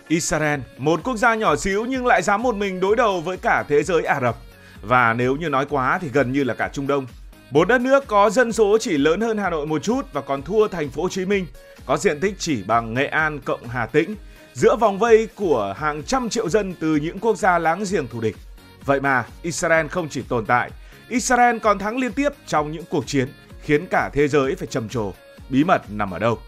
Israel, một quốc gia nhỏ xíu nhưng lại dám một mình đối đầu với cả thế giới Ả Rập. Và nếu như nói quá thì gần như là cả Trung Đông. Một đất nước có dân số chỉ lớn hơn Hà Nội một chút và còn thua thành phố Hồ Chí Minh, có diện tích chỉ bằng Nghệ An cộng Hà Tĩnh, giữa vòng vây của hàng trăm triệu dân từ những quốc gia láng giềng thù địch. Vậy mà Israel không chỉ tồn tại, Israel còn thắng liên tiếp trong những cuộc chiến khiến cả thế giới phải trầm trồ. Bí mật nằm ở đâu?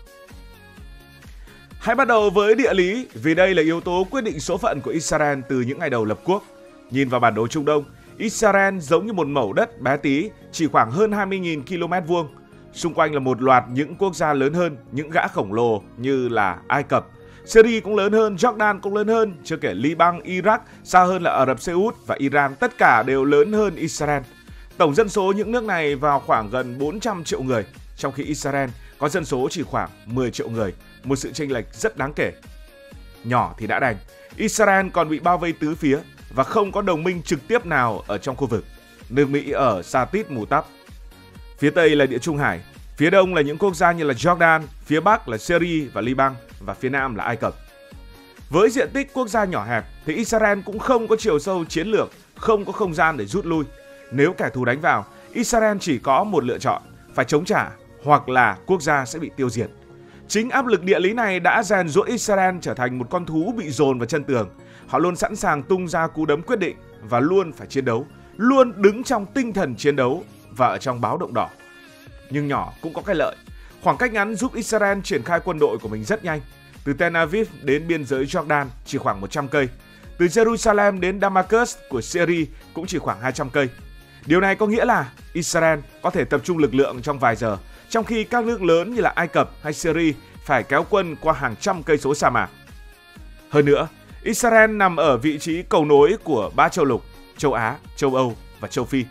Hãy bắt đầu với địa lý, vì đây là yếu tố quyết định số phận của Israel từ những ngày đầu lập quốc. Nhìn vào bản đồ Trung Đông, Israel giống như một mẩu đất bé tí, chỉ khoảng hơn 20.000 km vuông. Xung quanh là một loạt những quốc gia lớn hơn, những gã khổng lồ như là Ai Cập, Syria cũng lớn hơn, Jordan cũng lớn hơn, chưa kể Liban, Iraq, xa hơn là Ả Rập Xê Út và Iran, tất cả đều lớn hơn Israel. Tổng dân số những nước này vào khoảng gần 400 triệu người, trong khi Israel có dân số chỉ khoảng 10 triệu người, một sự chênh lệch rất đáng kể. Nhỏ thì đã đành, Israel còn bị bao vây tứ phía và không có đồng minh trực tiếp nào ở trong khu vực. Nước Mỹ ở xa tít mù tắp. Phía Tây là Địa Trung Hải, phía Đông là những quốc gia như là Jordan, phía Bắc là Syria và Liban và phía Nam là Ai Cập. Với diện tích quốc gia nhỏ hẹp thì Israel cũng không có chiều sâu chiến lược, không có không gian để rút lui. Nếu kẻ thù đánh vào, Israel chỉ có một lựa chọn, phải chống trả hoặc là quốc gia sẽ bị tiêu diệt. Chính áp lực địa lý này đã rèn giũa Israel trở thành một con thú bị dồn vào chân tường. Họ luôn sẵn sàng tung ra cú đấm quyết định và luôn phải chiến đấu, luôn đứng trong tinh thần chiến đấu và ở trong báo động đỏ. Nhưng nhỏ cũng có cái lợi. Khoảng cách ngắn giúp Israel triển khai quân đội của mình rất nhanh. Từ Tel Aviv đến biên giới Jordan chỉ khoảng 100 cây. Từ Jerusalem đến Damascus của Syria cũng chỉ khoảng 200 cây. Điều này có nghĩa là Israel có thể tập trung lực lượng trong vài giờ, trong khi các nước lớn như là Ai Cập hay Syria phải kéo quân qua hàng trăm cây số sa mạc. Hơn nữa, Israel nằm ở vị trí cầu nối của 3 châu lục, châu Á, châu Âu và châu Phi.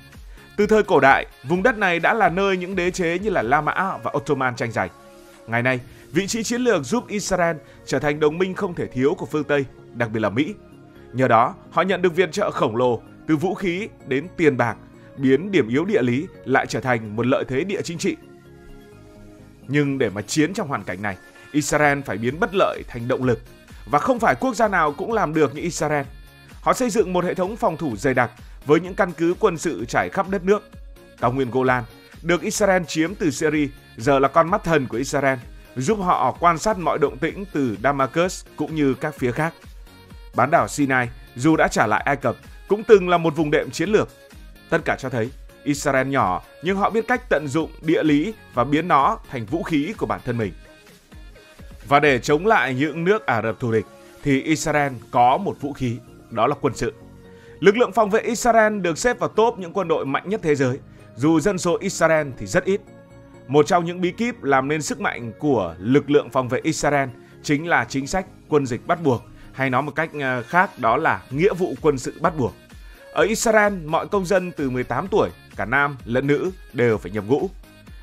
Từ thời cổ đại, vùng đất này đã là nơi những đế chế như là La Mã và Ottoman tranh giành. Ngày nay, vị trí chiến lược giúp Israel trở thành đồng minh không thể thiếu của phương Tây, đặc biệt là Mỹ. Nhờ đó, họ nhận được viện trợ khổng lồ từ vũ khí đến tiền bạc, biến điểm yếu địa lý lại trở thành một lợi thế địa chính trị. Nhưng để mà chiến trong hoàn cảnh này, Israel phải biến bất lợi thành động lực. Và không phải quốc gia nào cũng làm được như Israel. Họ xây dựng một hệ thống phòng thủ dày đặc với những căn cứ quân sự trải khắp đất nước. Cao nguyên Golan được Israel chiếm từ Syria giờ là con mắt thần của Israel, giúp họ quan sát mọi động tĩnh từ Damascus cũng như các phía khác. Bán đảo Sinai dù đã trả lại Ai Cập cũng từng là một vùng đệm chiến lược. Tất cả cho thấy Israel nhỏ nhưng họ biết cách tận dụng địa lý và biến nó thành vũ khí của bản thân mình. Và để chống lại những nước Ả Rập thù địch thì Israel có một vũ khí, đó là quân sự. Lực lượng phòng vệ Israel được xếp vào top những quân đội mạnh nhất thế giới, dù dân số Israel thì rất ít. Một trong những bí kíp làm nên sức mạnh của lực lượng phòng vệ Israel chính là chính sách quân dịch bắt buộc, hay nói một cách khác đó là nghĩa vụ quân sự bắt buộc. Ở Israel, mọi công dân từ 18 tuổi, cả nam lẫn nữ đều phải nhập ngũ.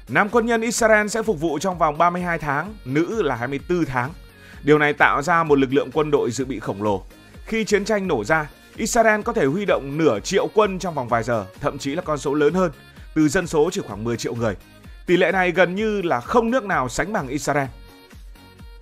Nam quân nhân Israel sẽ phục vụ trong vòng 32 tháng, nữ là 24 tháng. Điều này tạo ra một lực lượng quân đội dự bị khổng lồ. Khi chiến tranh nổ ra, Israel có thể huy động nửa triệu quân trong vòng vài giờ, thậm chí là con số lớn hơn, từ dân số chỉ khoảng 10 triệu người. Tỷ lệ này gần như là không nước nào sánh bằng Israel.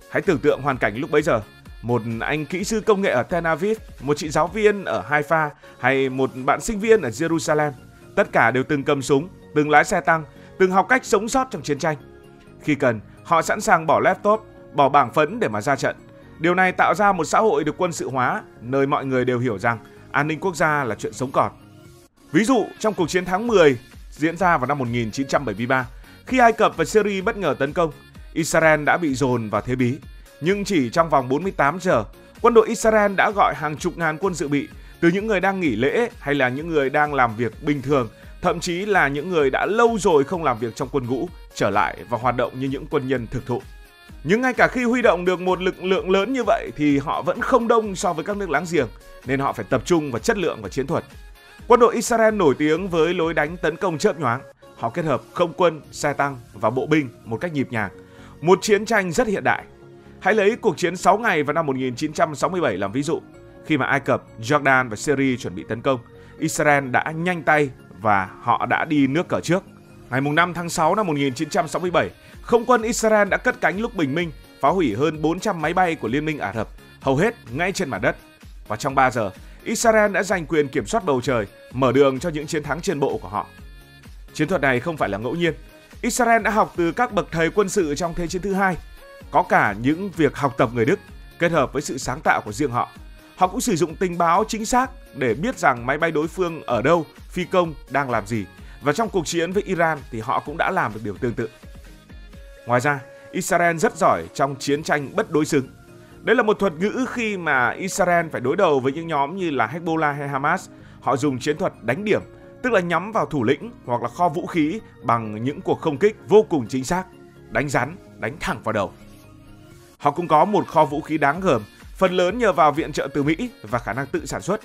Hãy tưởng tượng hoàn cảnh lúc bấy giờ. Một anh kỹ sư công nghệ ở Tel Aviv, một chị giáo viên ở Haifa hay một bạn sinh viên ở Jerusalem. Tất cả đều từng cầm súng, từng lái xe tăng, từng học cách sống sót trong chiến tranh. Khi cần, họ sẵn sàng bỏ laptop, bỏ bảng phấn để mà ra trận. Điều này tạo ra một xã hội được quân sự hóa, nơi mọi người đều hiểu rằng an ninh quốc gia là chuyện sống còn. Ví dụ, trong cuộc chiến tháng 10 diễn ra vào năm 1973, khi Ai Cập và Syria bất ngờ tấn công, Israel đã bị dồn vào thế bí. Nhưng chỉ trong vòng 48 giờ, quân đội Israel đã gọi hàng chục ngàn quân dự bị, từ những người đang nghỉ lễ hay là những người đang làm việc bình thường, thậm chí là những người đã lâu rồi không làm việc trong quân ngũ, trở lại và hoạt động như những quân nhân thực thụ. Nhưng ngay cả khi huy động được một lực lượng lớn như vậy thì họ vẫn không đông so với các nước láng giềng, nên họ phải tập trung vào chất lượng và chiến thuật. Quân đội Israel nổi tiếng với lối đánh tấn công chớp nhoáng. Họ kết hợp không quân, xe tăng và bộ binh một cách nhịp nhàng. Một chiến tranh rất hiện đại. Hãy lấy cuộc chiến 6 ngày vào năm 1967 làm ví dụ. Khi mà Ai Cập, Jordan và Syria chuẩn bị tấn công, Israel đã nhanh tay và họ đã đi nước cờ trước. Ngày 5 tháng 6 năm 1967, không quân Israel đã cất cánh lúc bình minh, phá hủy hơn 400 máy bay của Liên minh Ả Rập, hầu hết ngay trên mặt đất. Và trong 3 giờ, Israel đã giành quyền kiểm soát bầu trời, mở đường cho những chiến thắng trên bộ của họ. Chiến thuật này không phải là ngẫu nhiên. Israel đã học từ các bậc thầy quân sự trong Thế chiến thứ hai. Có cả những việc học tập người Đức, kết hợp với sự sáng tạo của riêng họ. Họ cũng sử dụng tình báo chính xác để biết rằng máy bay đối phương ở đâu, phi công đang làm gì. Và trong cuộc chiến với Iran thì họ cũng đã làm được điều tương tự. Ngoài ra, Israel rất giỏi trong chiến tranh bất đối xứng. Đây là một thuật ngữ khi mà Israel phải đối đầu với những nhóm như là Hezbollah hay Hamas. Họ dùng chiến thuật đánh điểm, tức là nhắm vào thủ lĩnh hoặc là kho vũ khí bằng những cuộc không kích vô cùng chính xác, đánh rắn, đánh thẳng vào đầu. Họ cũng có một kho vũ khí đáng gờm, phần lớn nhờ vào viện trợ từ Mỹ và khả năng tự sản xuất.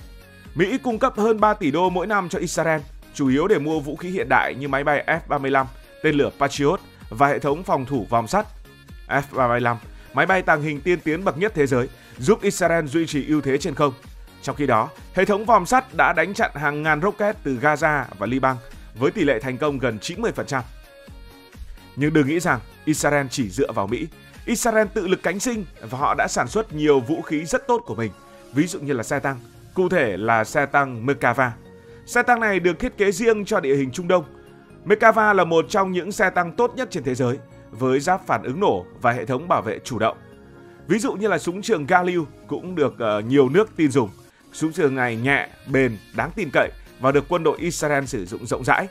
Mỹ cung cấp hơn 3 tỷ đô mỗi năm cho Israel, chủ yếu để mua vũ khí hiện đại như máy bay F-35, tên lửa Patriot và hệ thống phòng thủ vòm sắt. F-35, máy bay tàng hình tiên tiến bậc nhất thế giới, giúp Israel duy trì ưu thế trên không. Trong khi đó, hệ thống vòm sắt đã đánh chặn hàng ngàn rocket từ Gaza và Liban với tỷ lệ thành công gần 90%. Nhưng đừng nghĩ rằng Israel chỉ dựa vào Mỹ. Israel tự lực cánh sinh và họ đã sản xuất nhiều vũ khí rất tốt của mình, ví dụ như là xe tăng, cụ thể là xe tăng Merkava. Xe tăng này được thiết kế riêng cho địa hình Trung Đông. Merkava là một trong những xe tăng tốt nhất trên thế giới, với giáp phản ứng nổ và hệ thống bảo vệ chủ động. Ví dụ như là súng trường Galil cũng được nhiều nước tin dùng. Súng trường này nhẹ, bền, đáng tin cậy và được quân đội Israel sử dụng rộng rãi.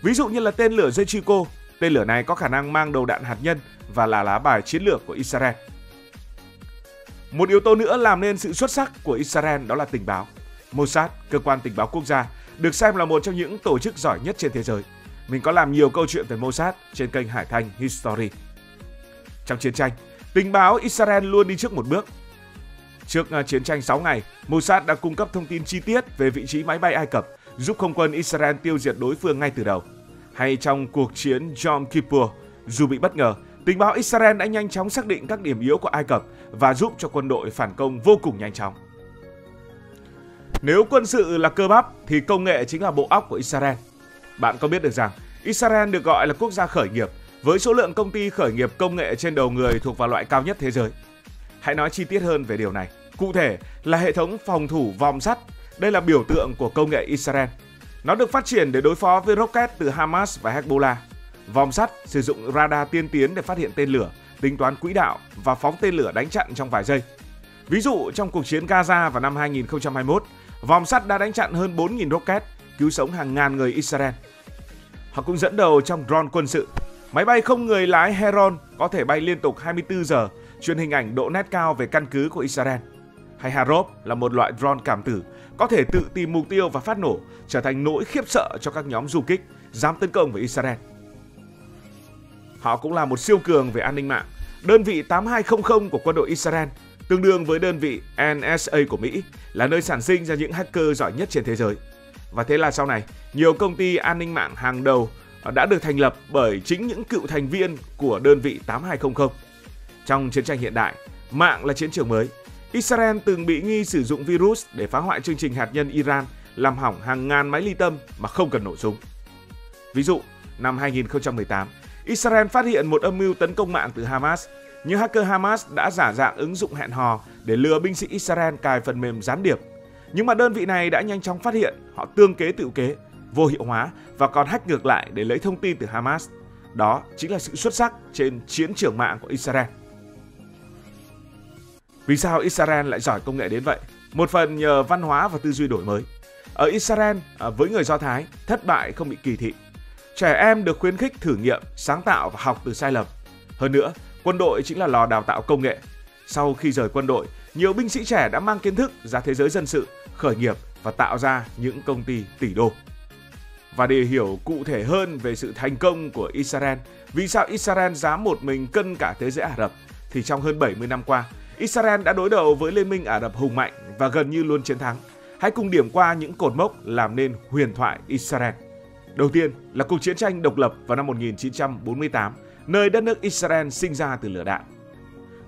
Ví dụ như là tên lửa Jericho, tên lửa này có khả năng mang đầu đạn hạt nhân và là lá bài chiến lược của Israel. Một yếu tố nữa làm nên sự xuất sắc của Israel đó là tình báo. Mossad, cơ quan tình báo quốc gia, được xem là một trong những tổ chức giỏi nhất trên thế giới. Mình có làm nhiều câu chuyện về Mossad trên kênh Hải Thanh History. Trong chiến tranh, tình báo Israel luôn đi trước một bước. Trước chiến tranh 6 ngày, Mossad đã cung cấp thông tin chi tiết về vị trí máy bay Ai Cập, giúp không quân Israel tiêu diệt đối phương ngay từ đầu. Hay trong cuộc chiến Yom Kippur, dù bị bất ngờ, tình báo Israel đã nhanh chóng xác định các điểm yếu của Ai Cập và giúp cho quân đội phản công vô cùng nhanh chóng. Nếu quân sự là cơ bắp thì công nghệ chính là bộ óc của Israel. Bạn có biết được rằng Israel được gọi là quốc gia khởi nghiệp với số lượng công ty khởi nghiệp công nghệ trên đầu người thuộc vào loại cao nhất thế giới. Hãy nói chi tiết hơn về điều này. Cụ thể là hệ thống phòng thủ vòm sắt. Đây là biểu tượng của công nghệ Israel. Nó được phát triển để đối phó với rocket từ Hamas và Hezbollah. Vòm sắt sử dụng radar tiên tiến để phát hiện tên lửa, tính toán quỹ đạo và phóng tên lửa đánh chặn trong vài giây. Ví dụ trong cuộc chiến Gaza vào năm 2021, vòm sắt đã đánh chặn hơn 4.000 rocket, cứu sống hàng ngàn người Israel. Họ cũng dẫn đầu trong drone quân sự. Máy bay không người lái Heron có thể bay liên tục 24 giờ, truyền hình ảnh độ nét cao về căn cứ của Israel. Hay Harop là một loại drone cảm tử, có thể tự tìm mục tiêu và phát nổ, trở thành nỗi khiếp sợ cho các nhóm du kích dám tấn công vào Israel. Họ cũng là một siêu cường về an ninh mạng. Đơn vị 8200 của quân đội Israel, tương đương với đơn vị NSA của Mỹ, là nơi sản sinh ra những hacker giỏi nhất trên thế giới. Và thế là sau này, nhiều công ty an ninh mạng hàng đầu đã được thành lập bởi chính những cựu thành viên của đơn vị 8200. Trong chiến tranh hiện đại, mạng là chiến trường mới. Israel từng bị nghi sử dụng virus để phá hoại chương trình hạt nhân Iran, làm hỏng hàng ngàn máy ly tâm mà không cần nổ súng. Ví dụ, năm 2018, Israel phát hiện một âm mưu tấn công mạng từ Hamas, nhưng hacker Hamas đã giả dạng ứng dụng hẹn hò để lừa binh sĩ Israel cài phần mềm gián điệp. Nhưng mà đơn vị này đã nhanh chóng phát hiện họ tương kế tự kế, vô hiệu hóa và còn hack ngược lại để lấy thông tin từ Hamas. Đó chính là sự xuất sắc trên chiến trường mạng của Israel. Vì sao Israel lại giỏi công nghệ đến vậy? Một phần nhờ văn hóa và tư duy đổi mới. Ở Israel, với người Do Thái, thất bại không bị kỳ thị. Trẻ em được khuyến khích thử nghiệm, sáng tạo và học từ sai lầm. Hơn nữa, quân đội chính là lò đào tạo công nghệ. Sau khi rời quân đội, nhiều binh sĩ trẻ đã mang kiến thức ra thế giới dân sự, khởi nghiệp và tạo ra những công ty tỷ đô. Và để hiểu cụ thể hơn về sự thành công của Israel, vì sao Israel dám một mình cân cả thế giới Ả Rập, thì trong hơn 70 năm qua, Israel đã đối đầu với Liên minh Ả Rập hùng mạnh và gần như luôn chiến thắng. Hãy cùng điểm qua những cột mốc làm nên huyền thoại Israel. Đầu tiên là cuộc chiến tranh độc lập vào năm 1948, nơi đất nước Israel sinh ra từ lửa đạn.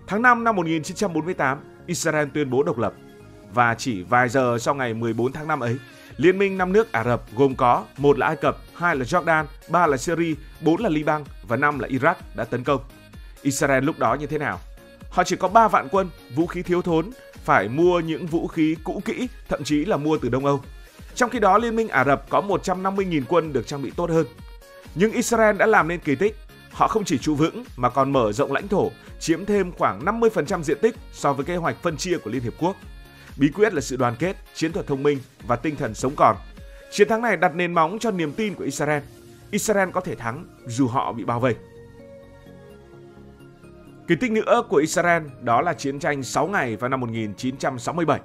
Tháng 5 năm 1948, Israel tuyên bố độc lập. Và chỉ vài giờ sau ngày 14 tháng 5 ấy, Liên minh 5 nước Ả Rập gồm có 1 là Ai Cập, 2 là Jordan, 3 là Syria, 4 là Liban và 5 là Iraq đã tấn công. Israel lúc đó như thế nào? Họ chỉ có 3 vạn quân, vũ khí thiếu thốn, phải mua những vũ khí cũ kỹ, thậm chí là mua từ Đông Âu. Trong khi đó, Liên minh Ả Rập có 150.000 quân được trang bị tốt hơn. Nhưng Israel đã làm nên kỳ tích. Họ không chỉ trụ vững mà còn mở rộng lãnh thổ, chiếm thêm khoảng 50% diện tích so với kế hoạch phân chia của Liên Hiệp Quốc. Bí quyết là sự đoàn kết, chiến thuật thông minh và tinh thần sống còn. Chiến thắng này đặt nền móng cho niềm tin của Israel. Israel có thể thắng dù họ bị bao vây. Kỳ tích nữa của Israel đó là chiến tranh 6 ngày vào năm 1967.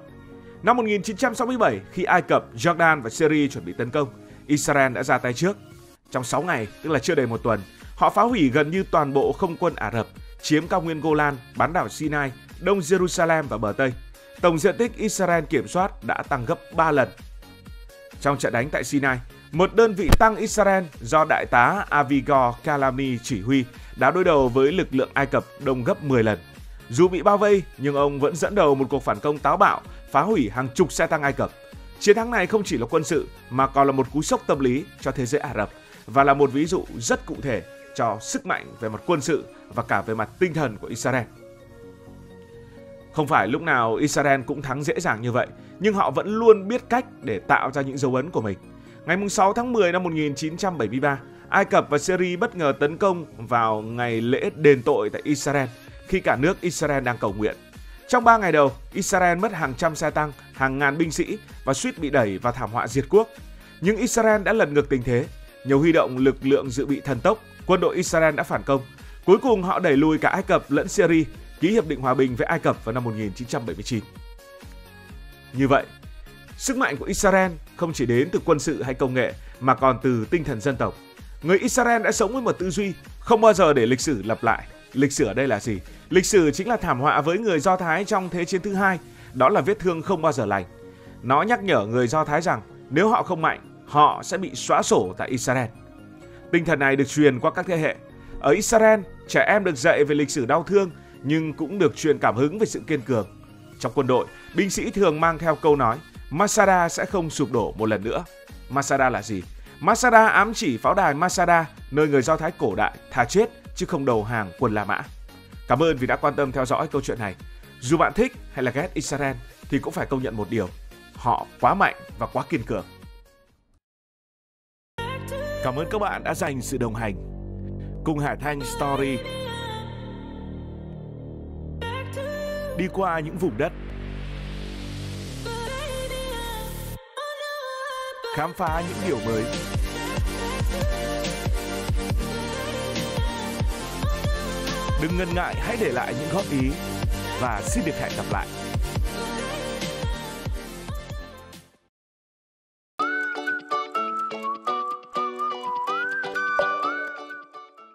Năm 1967, khi Ai Cập, Jordan và Syria chuẩn bị tấn công, Israel đã ra tay trước. Trong 6 ngày, tức là chưa đầy một tuần, họ phá hủy gần như toàn bộ không quân Ả Rập, chiếm cao nguyên Golan, bán đảo Sinai, Đông Jerusalem và bờ Tây. Tổng diện tích Israel kiểm soát đã tăng gấp 3 lần. Trong trận đánh tại Sinai, một đơn vị tăng Israel do đại tá Avigor Kalami chỉ huy đã đối đầu với lực lượng Ai Cập đông gấp 10 lần. Dù bị bao vây, nhưng ông vẫn dẫn đầu một cuộc phản công táo bạo, phá hủy hàng chục xe tăng Ai Cập. Chiến thắng này không chỉ là quân sự mà còn là một cú sốc tâm lý cho thế giới Ả Rập và là một ví dụ rất cụ thể cho sức mạnh về mặt quân sự và cả về mặt tinh thần của Israel. Không phải lúc nào Israel cũng thắng dễ dàng như vậy, nhưng họ vẫn luôn biết cách để tạo ra những dấu ấn của mình. Ngày 6 tháng 10 năm 1973, Ai Cập và Syria bất ngờ tấn công vào ngày lễ đền tội tại Israel khi cả nước Israel đang cầu nguyện. Trong 3 ngày đầu, Israel mất hàng trăm xe tăng, hàng ngàn binh sĩ và suýt bị đẩy vào thảm họa diệt quốc. Nhưng Israel đã lật ngược tình thế. Nhờ huy động lực lượng dự bị thần tốc, quân đội Israel đã phản công. Cuối cùng họ đẩy lùi cả Ai Cập lẫn Syria, ký hiệp định hòa bình với Ai Cập vào năm 1979. Như vậy, sức mạnh của Israel không chỉ đến từ quân sự hay công nghệ mà còn từ tinh thần dân tộc. Người Israel đã sống với một tư duy không bao giờ để lịch sử lặp lại. Lịch sử ở đây là gì? Lịch sử chính là thảm họa với người Do Thái trong Thế chiến thứ hai. Đó là vết thương không bao giờ lành. Nó nhắc nhở người Do Thái rằng nếu họ không mạnh, họ sẽ bị xóa sổ tại Israel. Tinh thần này được truyền qua các thế hệ. Ở Israel, trẻ em được dạy về lịch sử đau thương nhưng cũng được truyền cảm hứng về sự kiên cường. Trong quân đội, binh sĩ thường mang theo câu nói Masada sẽ không sụp đổ một lần nữa. Masada là gì? Masada ám chỉ pháo đài Masada, nơi người Do Thái cổ đại thà chết chứ không đầu hàng quân La Mã. Cảm ơn vì đã quan tâm theo dõi câu chuyện này. Dù bạn thích hay là ghét Israel thì cũng phải công nhận một điều, họ quá mạnh và quá kiên cường. Cảm ơn các bạn đã dành sự đồng hành cùng Hải Thanh Story đi qua những vùng đất, khám phá những điều mới. Đừng ngần ngại, hãy để lại những góp ý và xin được hẹn gặp lại.